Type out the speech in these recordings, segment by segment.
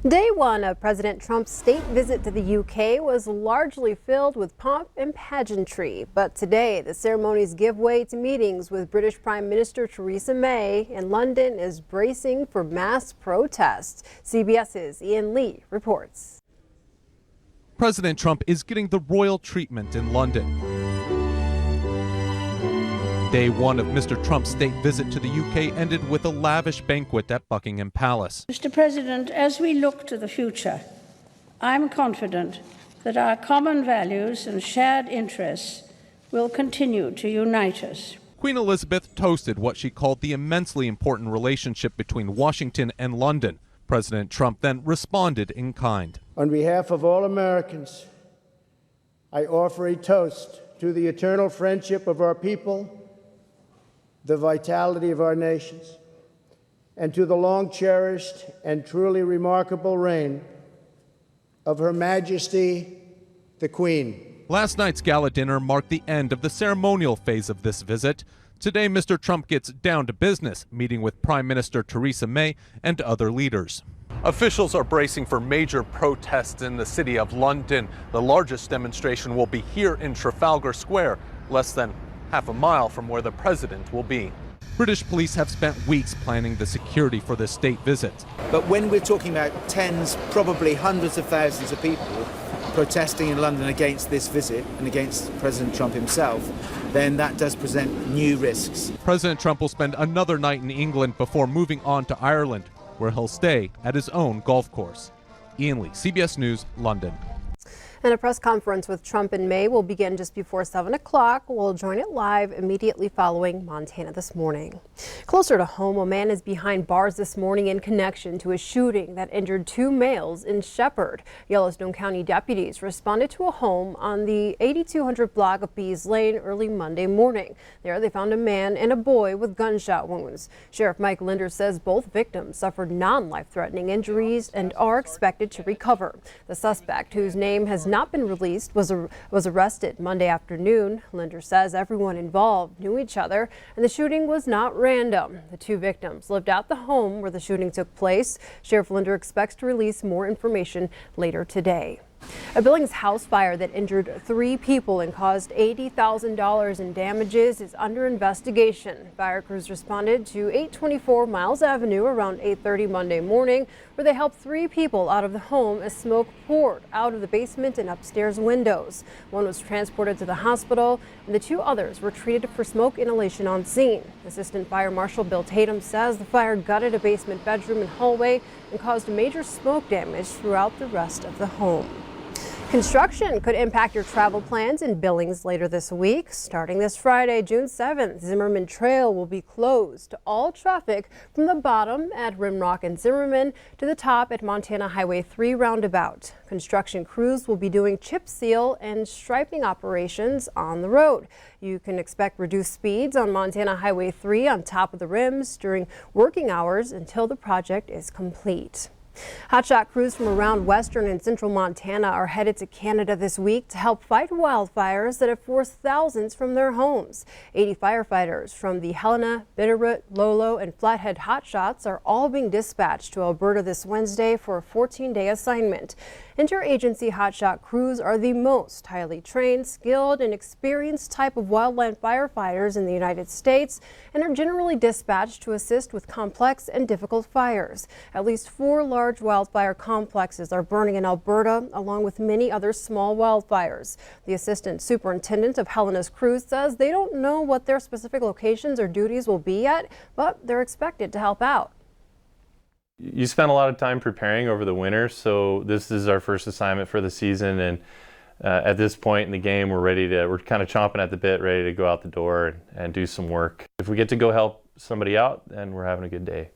Day one of President Trump's state visit to the UK was largely filled with pomp and pageantry. But today, the ceremonies give way to meetings with British Prime Minister Theresa May, and London is bracing for mass protests. CBS's Ian Lee reports. President Trump is getting the royal treatment in London. Day one of Mr. Trump's state visit to the UK ended with a lavish banquet at Buckingham Palace. Mr. President, as we look to the future, I'm confident that our common values and shared interests will continue to unite us. Queen Elizabeth toasted what she called the immensely important relationship between Washington and London. President Trump then responded in kind. On behalf of all Americans, I offer a toast to the eternal friendship of our people, the vitality of our nations, and to the long-cherished and truly remarkable reign of Her Majesty, the Queen. Last night's gala dinner marked the end of the ceremonial phase of this visit. Today, Mr. Trump gets down to business, meeting with Prime Minister Theresa May and other leaders. Officials are bracing for major protests in the city of London. The largest demonstration will be here in Trafalgar Square, less than half a mile from where the president will be. British police have spent weeks planning the security for this state visit. But when we're talking about tens, probably hundreds of thousands of people protesting in London against this visit and against President Trump himself, then that does present new risks. President Trump will spend another night in England before moving on to Ireland, where he'll stay at his own golf course. Ian Lee, CBS News, London. And a press conference with Trump and May will begin just before 7 o'clock. We'll join it live immediately following Montana this morning. Closer to home, a man is behind bars this morning in connection to a shooting that injured two males in Shepherd. Yellowstone County deputies responded to a home on the 8200 block of Bees Lane early Monday morning. There they found a man and a boy with gunshot wounds. Sheriff Mike Linder says both victims suffered non-life-threatening injuries and are expected to recover. The suspect, whose name has not been released, was arrested Monday afternoon. Linder says everyone involved knew each other and the shooting was not random. The two victims lived at the home where the shooting took place. Sheriff Linder expects to release more information later today. A Billings house fire that injured 3 people and caused $80,000 in damages is under investigation. Fire crews responded to 824 Miles Avenue around 8:30 Monday morning, where they helped 3 people out of the home as smoke poured out of the basement and upstairs windows. One was transported to the hospital, and the 2 others were treated for smoke inhalation on scene. Assistant Fire Marshal Bill Tatum says the fire gutted a basement bedroom and hallway and caused major smoke damage throughout the rest of the home. Construction could impact your travel plans in Billings later this week. Starting this Friday, June 7th, Zimmerman Trail will be closed to all traffic from the bottom at Rimrock and Zimmerman to the top at Montana Highway 3 roundabout. Construction crews will be doing chip seal and striping operations on the road. You can expect reduced speeds on Montana Highway 3 on top of the rims during working hours until the project is complete. Hotshot crews from around western and central Montana are headed to Canada this week to help fight wildfires that have forced thousands from their homes. 80 firefighters from the Helena, Bitterroot, Lolo, and Flathead hotshots are all being dispatched to Alberta this Wednesday for a 14-day assignment. Interagency hotshot crews are the most highly trained, skilled, and experienced type of wildland firefighters in the United States and are generally dispatched to assist with complex and difficult fires. At least 4 large wildfire complexes are burning in Alberta, along with many other small wildfires. The assistant superintendent of Helena's crews says they don't know what their specific locations or duties will be yet, but they're expected to help out. You spent a lot of time preparing over the winter, so this is our first assignment for the season, and at this point in the game we're kind of chomping at the bit, ready to go out the door and do some work. If we get to go help somebody out, then we're having a good day.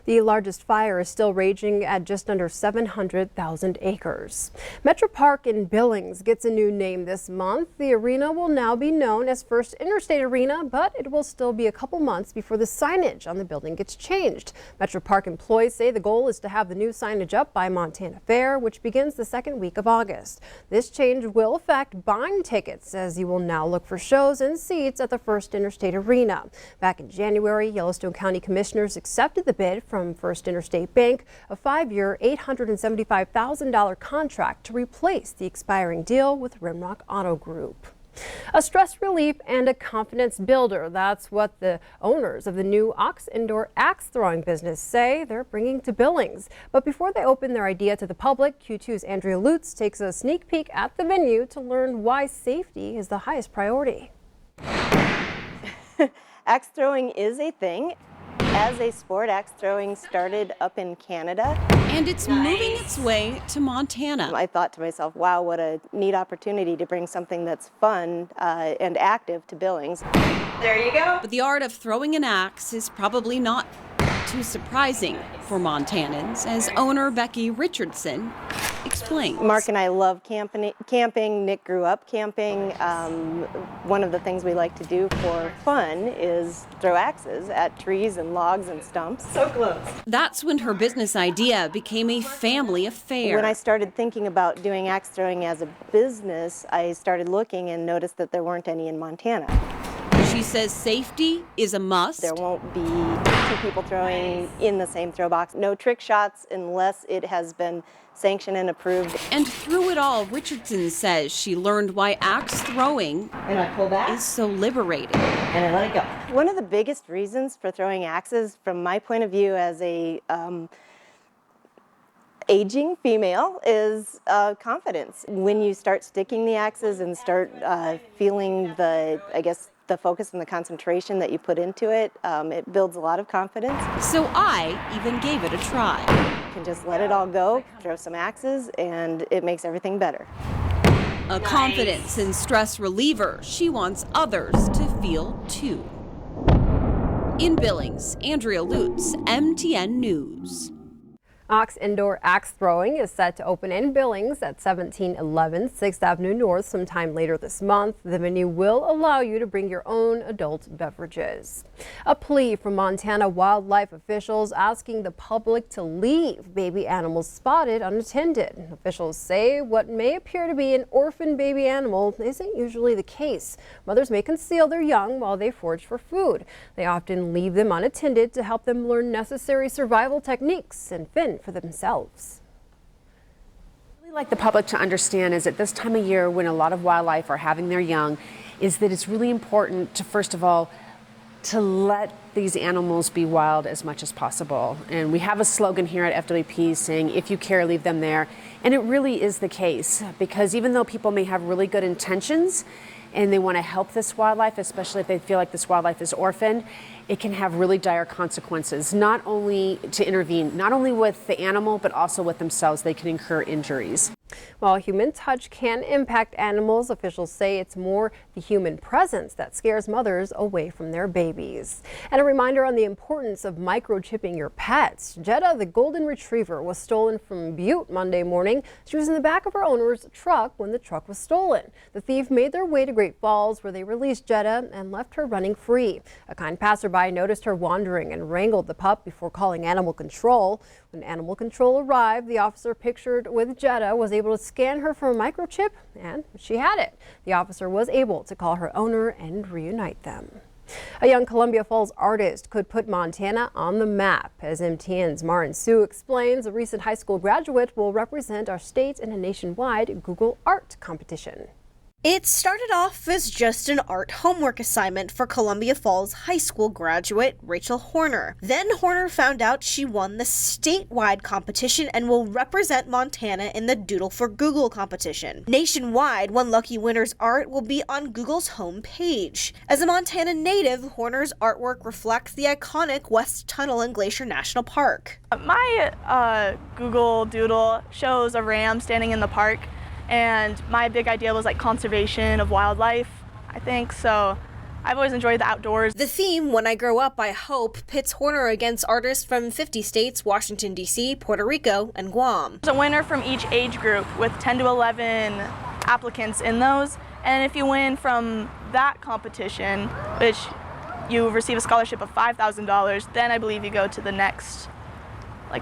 The largest fire is still raging at just under 700,000 acres. Metro Park in Billings gets a new name this month. The arena will now be known as First Interstate Arena, but it will still be a couple months before the signage on the building gets changed. Metro Park employees say the goal is to have the new signage up by Montana Fair, which begins the second week of August. This change will affect buying tickets, as you will now look for shows and seats at the First Interstate Arena. Back in January, Yellowstone County commissioners accepted the bid from from First Interstate Bank a 5-year, $875,000 contract to replace the expiring deal with Rimrock Auto Group. A stress relief and a confidence builder. That's what the owners of the new Ox Indoor axe throwing business say they're bringing to Billings. But before they open their idea to the public, Q2's Andrea Lutz takes a sneak peek at the venue to learn why safety is the highest priority. Axe throwing is a thing. As a sport, axe throwing started up in Canada. And it's moving its way to Montana. I thought to myself, wow, what a neat opportunity to bring something that's fun and active to Billings. There you go. But the art of throwing an axe is probably not too surprising for Montanans, as owner Becky Richardson explains. Mark and I love camping. Nick grew up camping. One of the things we like to do for fun is throw axes at trees and logs and stumps. So close. That's when her business idea became a family affair. When I started thinking about doing axe throwing as a business, I started looking and noticed that there weren't any in Montana. She says safety is a must. There won't be two people throwing in the same throw box. No trick shots unless it has been sanctioned and approved. And through it all, Richardson says she learned why axe throwing is so liberating. And I let it go. One of the biggest reasons for throwing axes, from my point of view as a aging female, is confidence. When you start sticking the axes and start feeling the focus and the concentration that you put into it, it builds a lot of confidence. So I even gave it a try. You can just let it all go, throw some axes, and it makes everything better. A confidence and stress reliever she wants others to feel too. In Billings, Andrea Lutz, MTN News. Ox Indoor Axe Throwing is set to open in Billings at 1711 6th Avenue North sometime later this month. The venue will allow you to bring your own adult beverages. A plea from Montana wildlife officials asking the public to leave baby animals spotted unattended. Officials say what may appear to be an orphan baby animal isn't usually the case. Mothers may conceal their young while they forage for food. They often leave them unattended to help them learn necessary survival techniques and fend for themselves. What I'd really like the public to understand is at this time of year when a lot of wildlife are having their young, is that it's really important to, first of all, to let these animals be wild as much as possible. And we have a slogan here at FWP saying, if you care, leave them there. And it really is the case, because even though people may have really good intentions and they want to help this wildlife, especially if they feel like this wildlife is orphaned, it can have really dire consequences, not only to intervene, not only with the animal, but also with themselves. They can incur injuries. While human touch can impact animals, officials say it's more the human presence that scares mothers away from their babies. And a reminder on the importance of microchipping your pets. Jetta, the golden retriever, was stolen from Butte Monday morning. She was in the back of her owner's truck when the truck was stolen. The thief made their way to Great Falls, where they released Jetta and left her running free. A kind passerby noticed her wandering and wrangled the pup before calling animal control. When animal control arrived, the officer pictured with Jetta was able to scan her for a microchip, and she had it. The officer was able to call her owner and reunite them. A young Columbia Falls artist could put Montana on the map. As MTN's Marin Sue explains, a recent high school graduate will represent our state in a nationwide Google Art competition. It started off as just an art homework assignment for Columbia Falls High School graduate Rachel Horner. Then Horner found out she won the statewide competition and will represent Montana in the Doodle for Google competition. Nationwide, one lucky winner's art will be on Google's homepage. As a Montana native, Horner's artwork reflects the iconic West Tunnel in Glacier National Park. My Google Doodle shows a ram standing in the park. And my big idea was like conservation of wildlife, I think. So I've always enjoyed the outdoors. The theme, When I Grow Up, I Hope, pits Horner against artists from 50 states, Washington, D.C., Puerto Rico, and Guam. There's a winner from each age group with 10 to 11 applicants in those. And if you win from that competition, which you receive a scholarship of $5,000, then I believe you go to the next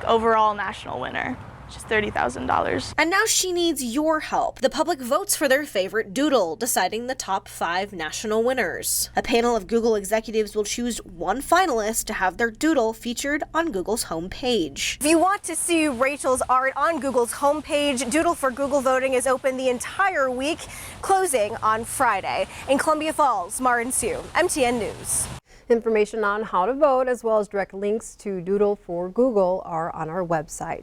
overall national winner. which is $30,000. And now she needs your help. The public votes for their favorite doodle, deciding the top 5 national winners. A panel of Google executives will choose one finalist to have their doodle featured on Google's homepage. If you want to see Rachel's art on Google's homepage, Doodle for Google voting is open the entire week, closing on Friday. In Columbia Falls, Marin Sue, MTN News. Information on how to vote as well as direct links to Doodle for Google are on our website.